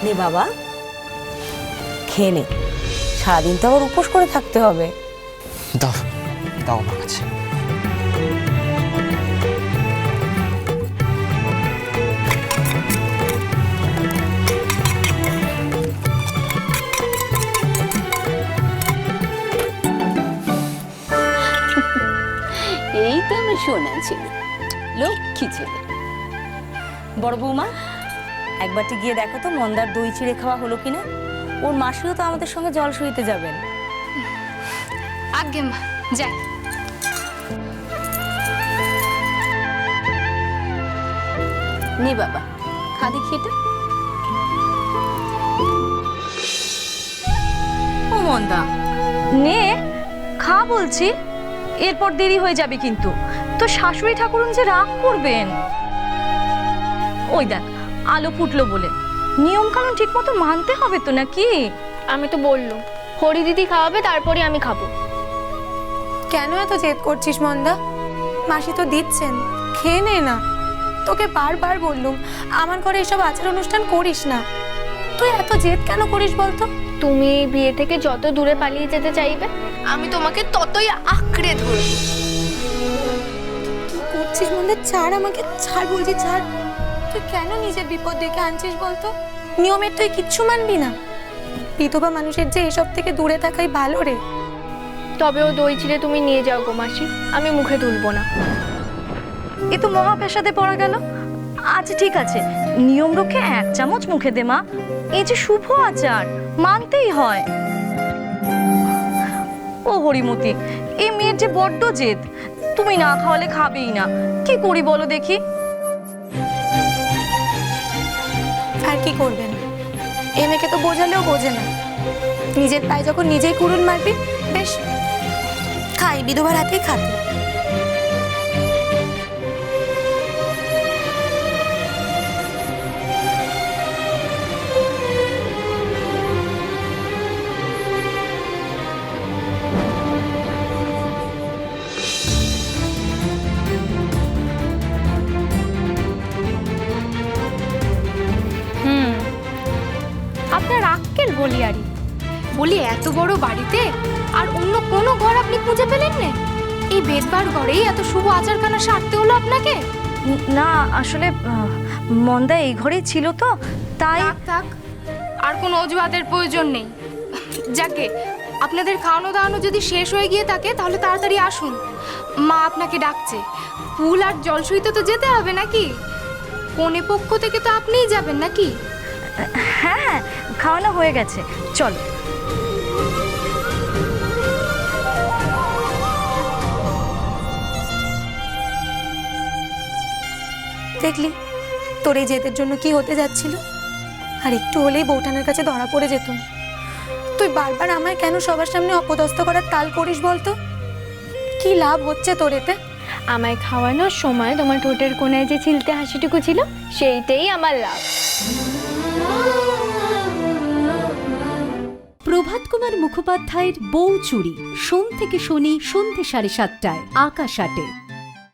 নে বাবা, খেয়ে নে, সারাদিন তো আবার উপোস করে থাকতে হবে। দাও দাও আমার কাছে। এই তো আমার সোনা ছেলে, লক্ষ্মী ছেলে। বড় বৌমা, একবারটি গিয়ে দেখো তো মন্দার দই চিড়ে খাওয়া হলো কিনা। ওর মাসিও তো আমাদের সঙ্গে জল সইতে যাবেন। আজ্ঞে মা, যাই। নে বাবা, খা দেখি এটা। ও মন্দা, নে খা বলছি, এরপর দেরি হয়ে যাবে কিন্তু। তো শাশুড়ি ঠাকুরুন যে রাগ করবেন। ওই দেখ, আলো ফুটলো বলে নিয়ম কানুন ঠিক মতো মানতে হবে তো নাকি? আমি তো বললুম হরি দিদি খাওয়াবে, তারপরে আমি খাবো। কেন এত জেদ করছিস মন্দা? মাসি তো দিচ্ছেন, খেয়ে নে না। তোকে বারবার বললুম আমার ঘরে এসব আচার অনুষ্ঠান করিস না। তুই এত জেদ কেন করিস বলতো? তুমি এই বিয়ে থেকে যত দূরে পালিয়ে যেতে চাইবে, আমি তোমাকে ততই আঁকড়ে ধরবো। কি করছিস মন্দা? ছাড় আমাকে, ছাড় বলছি, ছাড়। তুই কেন নিজের বিপদ ডেকে আনছিস বলতো? নিয়মের তুই কিচ্ছু মানবি না? বিধবা মানুষের যে এসব থেকে দূরে থাকাই ভালো রে। তবে ও দই চিড়ে তুমি নিয়ে যাও গো মাসি, আমি মুখে তুলবো না। এ তো মহা পেশাতে পড়া গেল। আচ্ছা ঠিক আছে, নিয়ম রক্ষে 1 চামচ মুখে দে মা। এই যে শুভ আচার, মানতেই হয়। ও হরিমতি, এই মেয়ের যে বড্ড জেদ। তুমি না খাওয়ালে খাবেই না। কি করি বলো দেখি? আর কি করবেন? এ মেয়েকে তো বোঝালেও বোঝে না। নিজের পায়ে যখন নিজেই কুড়ুল মারবি, বেশ খাই, বিধবার হাতেই খাতে। আপনার আক্কেল বলিয়ারি, বলি এত বড় বাড়িতে আর অন্য কোনো ঘর আপনি খুঁজে পেলেন না? এই বেদবার ঘরেই এত শুভ আচারখানা সারতে হলো আপনাকে? না আসলে মন্দা এই ঘরেই ছিল তো, তাই। থাক থাক, আর কোনো অজুহাতের প্রয়োজন নেই। যাকে আপনাদের খাওয়ানো দাওয়ানো যদি শেষ হয়ে গিয়ে থাকে, তাহলে তাড়াতাড়ি আসুন, মা আপনাকে ডাকছে। ফুল আর জল সইতে তো যেতে হবে নাকি? কোনে পক্ষ থেকে তো আপনিই যাবেন নাকি? হ্যাঁ হ্যাঁ, খাওয়ানো হয়ে গেছে, চলো। দেখলি তোর এই জেদের জন্য কি হতে যাচ্ছিল? আর একটু হলেই বউঠানের কাছে ধরা পড়ে যেতুম। তুই বারবার আমায় কেন সবার সামনে অপদস্থ করার তাল করিস বলতো? কি লাভ হচ্ছে তোর এতে? আমায় খাওয়ানোর সময় তোমার ঠোঁটের কোণায় যে ছিলতে হাসিটুকু ছিল, সেইটাই আমার লাভ। প্রভাত কুমার মুখোপাধ্যায়ের বউ চুরি, সোম থেকে শনি সন্ধ্যে 7:30টায়, আকাশ 8-এ।